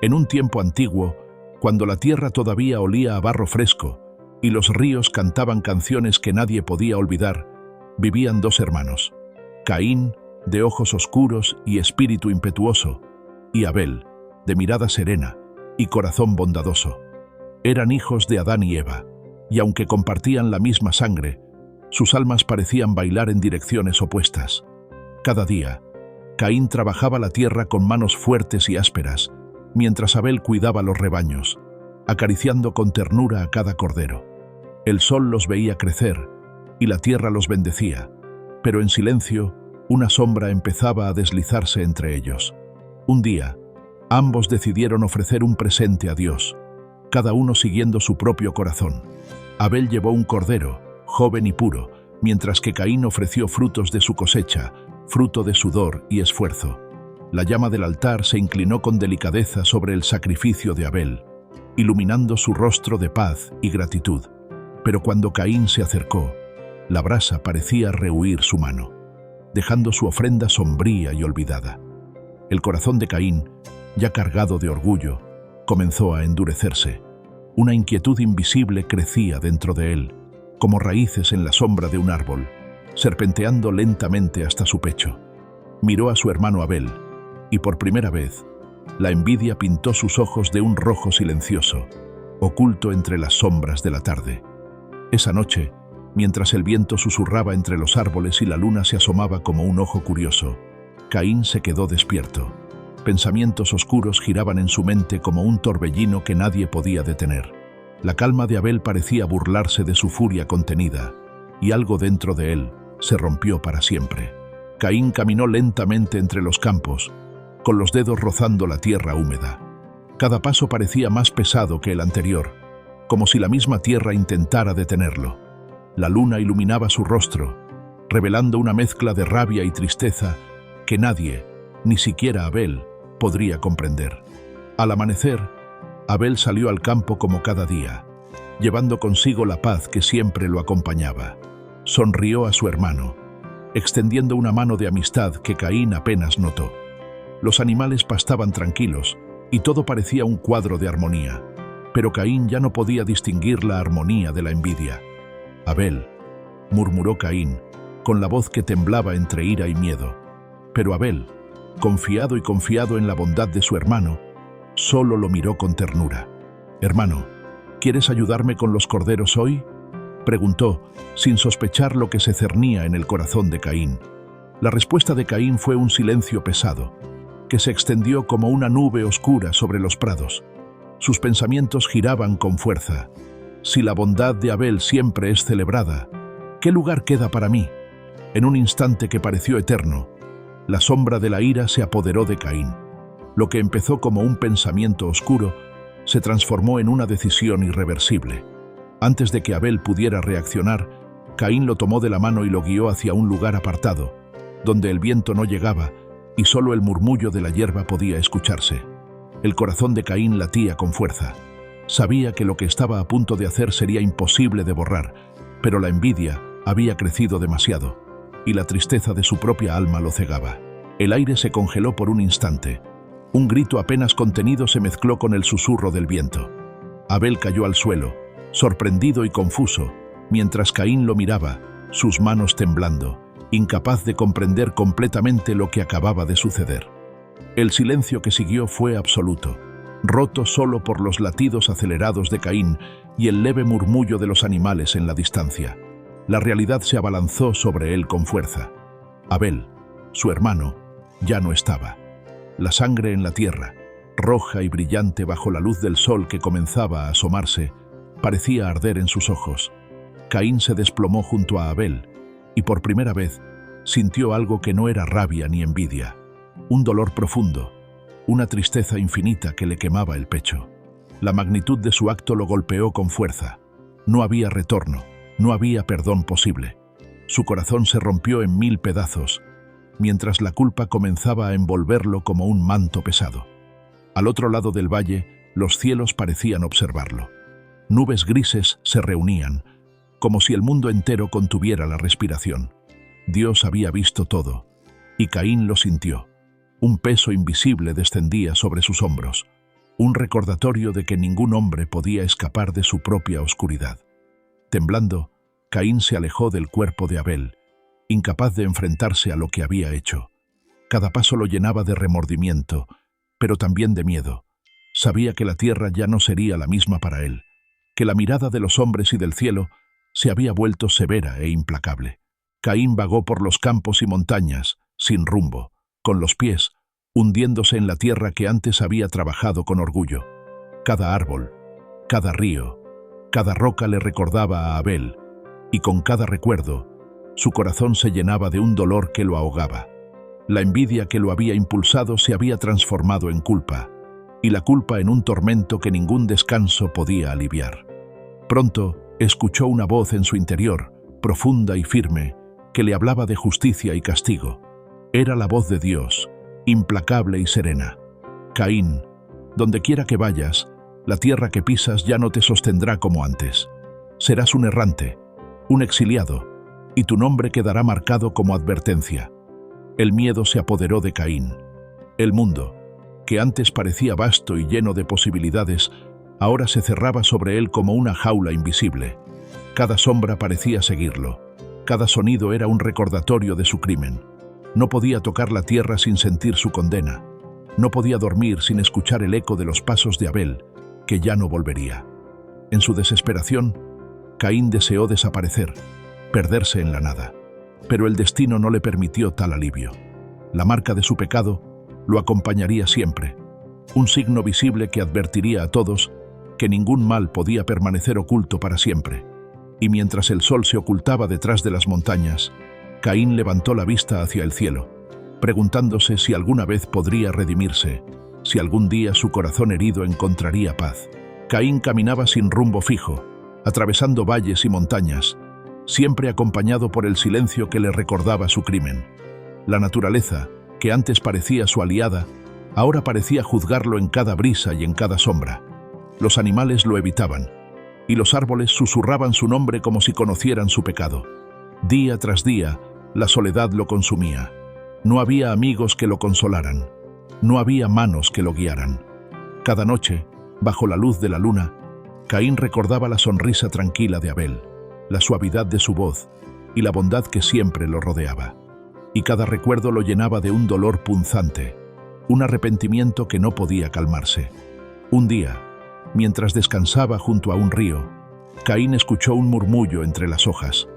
En un tiempo antiguo, cuando la tierra todavía olía a barro fresco y los ríos cantaban canciones que nadie podía olvidar, vivían dos hermanos: Caín, de ojos oscuros y espíritu impetuoso, y Abel, de mirada serena y corazón bondadoso. Eran hijos de Adán y Eva, y aunque compartían la misma sangre, sus almas parecían bailar en direcciones opuestas. Cada día, Caín trabajaba la tierra con manos fuertes y ásperas, mientras Abel cuidaba los rebaños, acariciando con ternura a cada cordero. El sol los veía crecer, y la tierra los bendecía, pero en silencio, una sombra empezaba a deslizarse entre ellos. Un día, ambos decidieron ofrecer un presente a Dios, cada uno siguiendo su propio corazón. Abel llevó un cordero, joven y puro, mientras que Caín ofreció frutos de su cosecha, fruto de sudor y esfuerzo. La llama del altar se inclinó con delicadeza sobre el sacrificio de Abel, iluminando su rostro de paz y gratitud. Pero cuando Caín se acercó, la brasa parecía rehuir su mano, dejando su ofrenda sombría y olvidada. El corazón de Caín, ya cargado de orgullo, comenzó a endurecerse. Una inquietud invisible crecía dentro de él, como raíces en la sombra de un árbol, serpenteando lentamente hasta su pecho. Miró a su hermano Abel, y por primera vez, la envidia pintó sus ojos de un rojo silencioso, oculto entre las sombras de la tarde. Esa noche, mientras el viento susurraba entre los árboles y la luna se asomaba como un ojo curioso, Caín se quedó despierto. Pensamientos oscuros giraban en su mente como un torbellino que nadie podía detener. La calma de Abel parecía burlarse de su furia contenida, y algo dentro de él se rompió para siempre. Caín caminó lentamente entre los campos, con los dedos rozando la tierra húmeda. Cada paso parecía más pesado que el anterior, como si la misma tierra intentara detenerlo. La luna iluminaba su rostro, revelando una mezcla de rabia y tristeza que nadie, ni siquiera Abel, podría comprender. Al amanecer, Abel salió al campo como cada día, llevando consigo la paz que siempre lo acompañaba. Sonrió a su hermano, extendiendo una mano de amistad que Caín apenas notó. Los animales pastaban tranquilos y todo parecía un cuadro de armonía, pero Caín ya no podía distinguir la armonía de la envidia. «Abel», murmuró Caín, con la voz que temblaba entre ira y miedo. Pero Abel, confiado en la bondad de su hermano, solo lo miró con ternura. «Hermano, ¿quieres ayudarme con los corderos hoy?», preguntó, sin sospechar lo que se cernía en el corazón de Caín. La respuesta de Caín fue un silencio pesado, que se extendió como una nube oscura sobre los prados. Sus pensamientos giraban con fuerza. «Si la bondad de Abel siempre es celebrada, ¿qué lugar queda para mí?». En un instante que pareció eterno, la sombra de la ira se apoderó de Caín. Lo que empezó como un pensamiento oscuro se transformó en una decisión irreversible. Antes de que Abel pudiera reaccionar, Caín lo tomó de la mano y lo guió hacia un lugar apartado, donde el viento no llegaba y solo el murmullo de la hierba podía escucharse. El corazón de Caín latía con fuerza. Sabía que lo que estaba a punto de hacer sería imposible de borrar, pero la envidia había crecido demasiado, y la tristeza de su propia alma lo cegaba. El aire se congeló por un instante. Un grito apenas contenido se mezcló con el susurro del viento. Abel cayó al suelo, sorprendido y confuso, mientras Caín lo miraba, sus manos temblando, incapaz de comprender completamente lo que acababa de suceder. El silencio que siguió fue absoluto, roto solo por los latidos acelerados de Caín y el leve murmullo de los animales en la distancia. La realidad se abalanzó sobre él con fuerza. Abel, su hermano, ya no estaba. La sangre en la tierra, roja y brillante bajo la luz del sol que comenzaba a asomarse, parecía arder en sus ojos. Caín se desplomó junto a Abel, y por primera vez sintió algo que no era rabia ni envidia, un dolor profundo, una tristeza infinita que le quemaba el pecho. La magnitud de su acto lo golpeó con fuerza. No había retorno, no había perdón posible. Su corazón se rompió en 1000 pedazos, mientras la culpa comenzaba a envolverlo como un manto pesado. Al otro lado del valle, los cielos parecían observarlo. Nubes grises se reunían, como si el mundo entero contuviera la respiración. Dios había visto todo, y Caín lo sintió. Un peso invisible descendía sobre sus hombros. un recordatorio de que ningún hombre podía escapar de su propia oscuridad. Temblando, Caín se alejó del cuerpo de Abel, incapaz de enfrentarse a lo que había hecho. Cada paso lo llenaba de remordimiento, pero también de miedo. Sabía que la tierra ya no sería la misma para él, que la mirada de los hombres y del cielo se había vuelto severa e implacable. Caín vagó por los campos y montañas, sin rumbo, con los pies hundiéndose en la tierra que antes había trabajado con orgullo. Cada árbol, cada río, cada roca le recordaba a Abel, y con cada recuerdo, su corazón se llenaba de un dolor que lo ahogaba. La envidia que lo había impulsado se había transformado en culpa, y la culpa en un tormento que ningún descanso podía aliviar. Pronto, escuchó una voz en su interior, profunda y firme, que le hablaba de justicia y castigo. Era la voz de Dios, implacable y serena. Caín, donde quiera que vayas, la tierra que pisas ya no te sostendrá como antes. Serás un errante, un exiliado, y tu nombre quedará marcado como advertencia. El miedo se apoderó de Caín. El mundo, que antes parecía vasto y lleno de posibilidades, ahora se cerraba sobre él como una jaula invisible. Cada sombra parecía seguirlo. Cada sonido era un recordatorio de su crimen. No podía tocar la tierra sin sentir su condena. No podía dormir sin escuchar el eco de los pasos de Abel, que ya no volvería. En su desesperación, Caín deseó desaparecer, perderse en la nada. Pero el destino no le permitió tal alivio. La marca de su pecado lo acompañaría siempre, un signo visible que advertiría a todos que ningún mal podía permanecer oculto para siempre. Y mientras el sol se ocultaba detrás de las montañas, Caín levantó la vista hacia el cielo, preguntándose si alguna vez podría redimirse, si algún día su corazón herido encontraría paz. Caín caminaba sin rumbo fijo, atravesando valles y montañas, siempre acompañado por el silencio que le recordaba su crimen. La naturaleza, que antes parecía su aliada, ahora parecía juzgarlo en cada brisa y en cada sombra. Los animales lo evitaban, y los árboles susurraban su nombre como si conocieran su pecado. Día tras día, la soledad lo consumía. No había amigos que lo consolaran. No había manos que lo guiaran. Cada noche, bajo la luz de la luna, Caín recordaba la sonrisa tranquila de Abel, la suavidad de su voz y la bondad que siempre lo rodeaba. Y cada recuerdo lo llenaba de un dolor punzante, un arrepentimiento que no podía calmarse. Un día, mientras descansaba junto a un río, Caín escuchó un murmullo entre las hojas.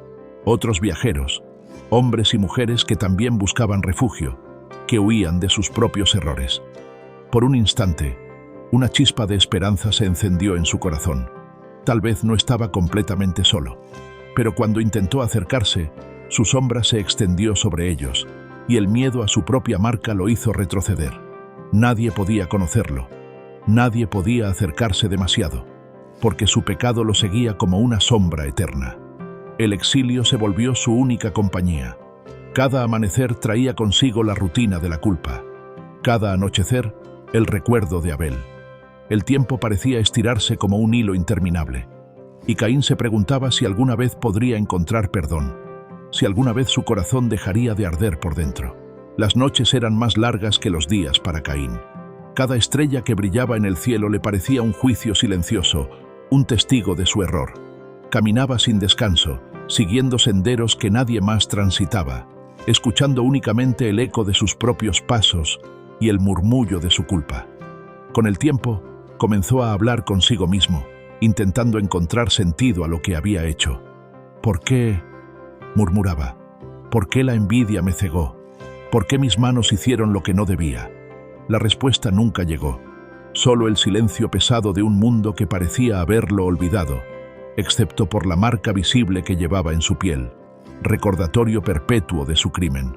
Otros viajeros, hombres y mujeres que también buscaban refugio, que huían de sus propios errores. Por un instante, una chispa de esperanza se encendió en su corazón. Tal vez no estaba completamente solo, pero cuando intentó acercarse, su sombra se extendió sobre ellos, y el miedo a su propia marca lo hizo retroceder. Nadie podía conocerlo, nadie podía acercarse demasiado, porque su pecado lo seguía como una sombra eterna. El exilio se volvió su única compañía. Cada amanecer traía consigo la rutina de la culpa. Cada anochecer, el recuerdo de Abel. El tiempo parecía estirarse como un hilo interminable, y Caín se preguntaba si alguna vez podría encontrar perdón, si alguna vez su corazón dejaría de arder por dentro. Las noches eran más largas que los días para Caín. Cada estrella que brillaba en el cielo le parecía un juicio silencioso, un testigo de su error. Caminaba sin descanso, siguiendo senderos que nadie más transitaba, escuchando únicamente el eco de sus propios pasos y el murmullo de su culpa. Con el tiempo, comenzó a hablar consigo mismo, intentando encontrar sentido a lo que había hecho. ¿Por qué?, murmuraba. ¿Por qué la envidia me cegó? ¿Por qué mis manos hicieron lo que no debía? La respuesta nunca llegó, solo el silencio pesado de un mundo que parecía haberlo olvidado, excepto por la marca visible que llevaba en su piel, recordatorio perpetuo de su crimen.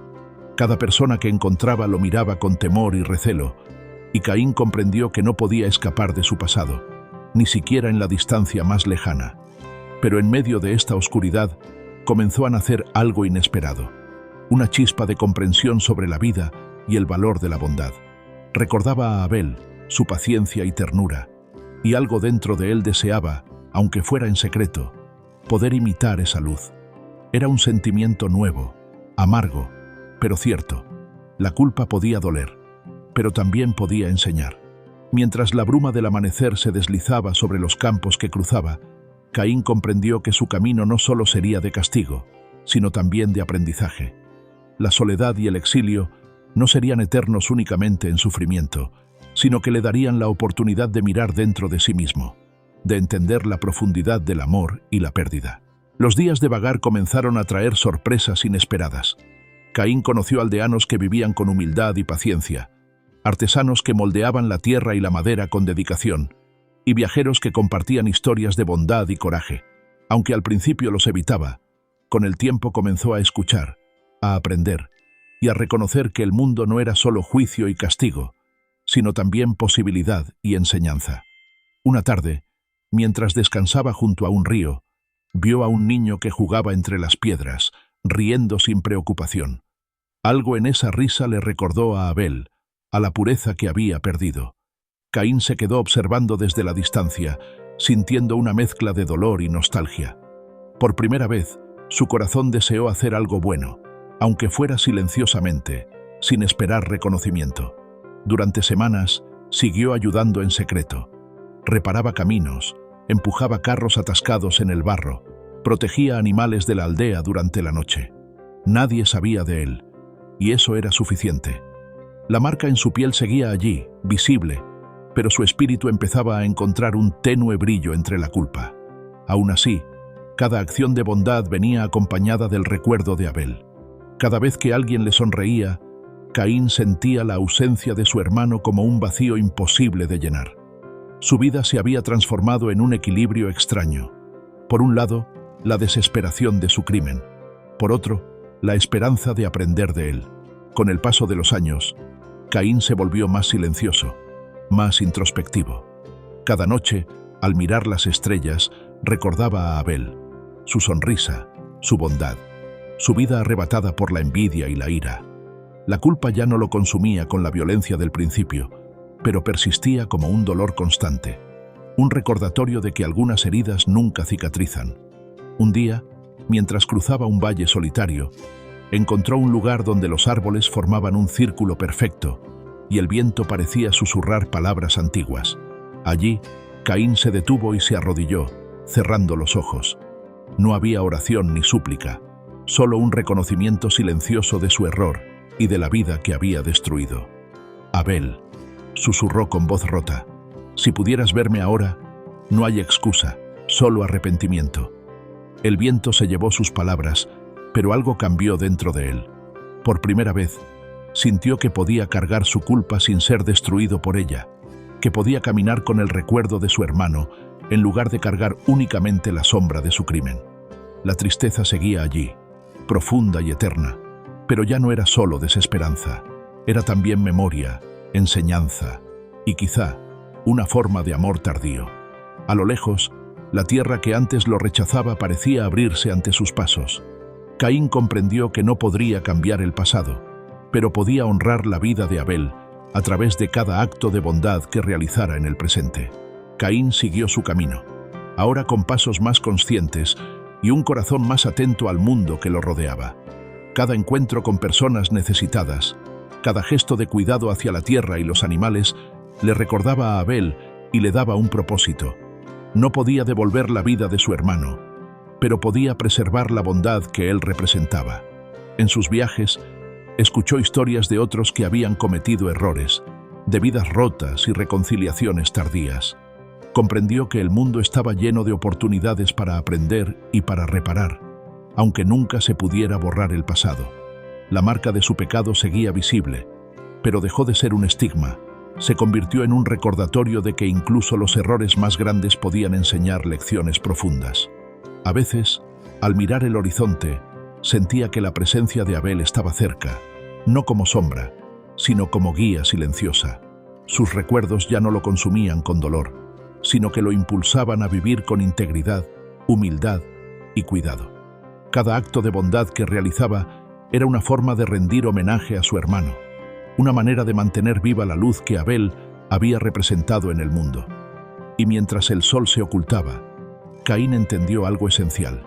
Cada persona que encontraba lo miraba con temor y recelo, y Caín comprendió que no podía escapar de su pasado, ni siquiera en la distancia más lejana. Pero en medio de esta oscuridad, comenzó a nacer algo inesperado, una chispa de comprensión sobre la vida y el valor de la bondad. Recordaba a Abel, su paciencia y ternura, y algo dentro de él deseaba, aunque fuera en secreto, poder imitar esa luz. Era un sentimiento nuevo, amargo, pero cierto. La culpa podía doler, pero también podía enseñar. Mientras la bruma del amanecer se deslizaba sobre los campos que cruzaba, Caín comprendió que su camino no solo sería de castigo, sino también de aprendizaje. La soledad y el exilio no serían eternos únicamente en sufrimiento, sino que le darían la oportunidad de mirar dentro de sí mismo, de entender la profundidad del amor y la pérdida. Los días de vagar comenzaron a traer sorpresas inesperadas. Caín conoció aldeanos que vivían con humildad y paciencia, artesanos que moldeaban la tierra y la madera con dedicación, y viajeros que compartían historias de bondad y coraje. Aunque al principio los evitaba, con el tiempo comenzó a escuchar, a aprender y a reconocer que el mundo no era solo juicio y castigo, sino también posibilidad y enseñanza. Una tarde, mientras descansaba junto a un río, vio a un niño que jugaba entre las piedras, riendo sin preocupación. Algo en esa risa le recordó a Abel, a la pureza que había perdido. Caín se quedó observando desde la distancia, sintiendo una mezcla de dolor y nostalgia. Por primera vez, su corazón deseó hacer algo bueno, aunque fuera silenciosamente, sin esperar reconocimiento. Durante semanas, siguió ayudando en secreto. Reparaba caminos, empujaba carros atascados en el barro, protegía animales de la aldea durante la noche. Nadie sabía de él, y eso era suficiente. La marca en su piel seguía allí, visible, pero su espíritu empezaba a encontrar un tenue brillo entre la culpa. Aún así, cada acción de bondad venía acompañada del recuerdo de Abel. Cada vez que alguien le sonreía, Caín sentía la ausencia de su hermano como un vacío imposible de llenar. Su vida se había transformado en un equilibrio extraño. Por un lado, la desesperación de su crimen. Por otro, la esperanza de aprender de él. Con el paso de los años, Caín se volvió más silencioso, más introspectivo. Cada noche, al mirar las estrellas, recordaba a Abel, su sonrisa, su bondad, su vida arrebatada por la envidia y la ira. La culpa ya no lo consumía con la violencia del principio, pero persistía como un dolor constante, un recordatorio de que algunas heridas nunca cicatrizan. Un día, mientras cruzaba un valle solitario, encontró un lugar donde los árboles formaban un círculo perfecto y el viento parecía susurrar palabras antiguas. Allí, Caín se detuvo y se arrodilló, cerrando los ojos. No había oración ni súplica, solo un reconocimiento silencioso de su error y de la vida que había destruido. «Abel», susurró con voz rota, «si pudieras verme ahora, no hay excusa, solo arrepentimiento». El viento se llevó sus palabras, pero algo cambió dentro de él. Por primera vez, sintió que podía cargar su culpa sin ser destruido por ella, que podía caminar con el recuerdo de su hermano en lugar de cargar únicamente la sombra de su crimen. La tristeza seguía allí, profunda y eterna, pero ya no era solo desesperanza, era también memoria, enseñanza y quizá una forma de amor tardío. A lo lejos, la tierra que antes lo rechazaba parecía abrirse ante sus pasos. Caín comprendió que no podría cambiar el pasado, pero podía honrar la vida de Abel a través de cada acto de bondad que realizara en el presente. Caín siguió su camino, ahora con pasos más conscientes y un corazón más atento al mundo que lo rodeaba. Cada encuentro con personas necesitadas, cada gesto de cuidado hacia la tierra y los animales, le recordaba a Abel y le daba un propósito. No podía devolver la vida de su hermano, pero podía preservar la bondad que él representaba. En sus viajes, escuchó historias de otros que habían cometido errores, de vidas rotas y reconciliaciones tardías. Comprendió que el mundo estaba lleno de oportunidades para aprender y para reparar, aunque nunca se pudiera borrar el pasado. La marca de su pecado seguía visible, pero dejó de ser un estigma. Se convirtió en un recordatorio de que incluso los errores más grandes podían enseñar lecciones profundas. A veces, al mirar el horizonte, sentía que la presencia de Abel estaba cerca, no como sombra, sino como guía silenciosa. Sus recuerdos ya no lo consumían con dolor, sino que lo impulsaban a vivir con integridad, humildad y cuidado. Cada acto de bondad que realizaba era una forma de rendir homenaje a su hermano, una manera de mantener viva la luz que Abel había representado en el mundo. Y mientras el sol se ocultaba, Caín entendió algo esencial.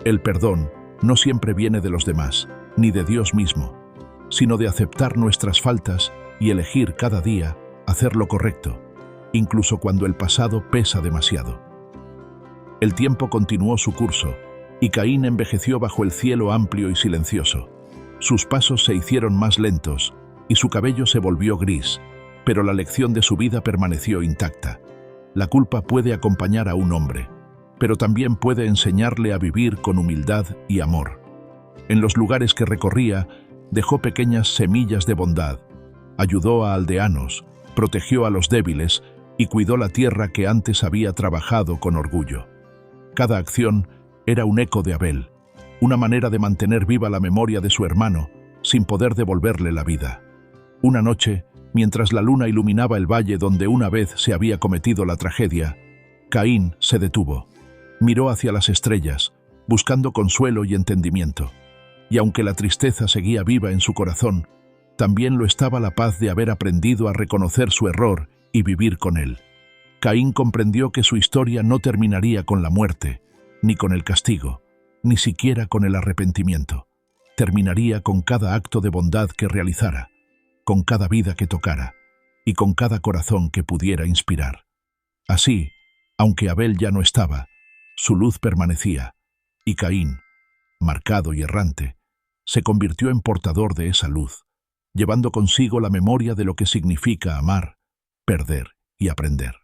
El perdón no siempre viene de los demás, ni de Dios mismo, sino de aceptar nuestras faltas y elegir cada día hacer lo correcto. incluso cuando el pasado pesa demasiado. El tiempo continuó su curso, y Caín envejeció bajo el cielo amplio y silencioso. Sus pasos se hicieron más lentos, y su cabello se volvió gris, pero la lección de su vida permaneció intacta. La culpa puede acompañar a un hombre, pero también puede enseñarle a vivir con humildad y amor. En los lugares que recorría, dejó pequeñas semillas de bondad, ayudó a aldeanos, protegió a los débiles y cuidó la tierra que antes había trabajado con orgullo. Cada acción era un eco de Abel, una manera de mantener viva la memoria de su hermano, sin poder devolverle la vida. Una noche, mientras la luna iluminaba el valle donde una vez se había cometido la tragedia, Caín se detuvo. Miró hacia las estrellas, buscando consuelo y entendimiento. Y aunque la tristeza seguía viva en su corazón, también lo estaba la paz de haber aprendido a reconocer su error y vivir con él. Caín comprendió que su historia no terminaría con la muerte, ni con el castigo, ni siquiera con el arrepentimiento. Terminaría con cada acto de bondad que realizara, con cada vida que tocara y con cada corazón que pudiera inspirar. Así, aunque Abel ya no estaba, su luz permanecía, y Caín, marcado y errante, se convirtió en portador de esa luz, llevando consigo la memoria de lo que significa amar, perder y aprender.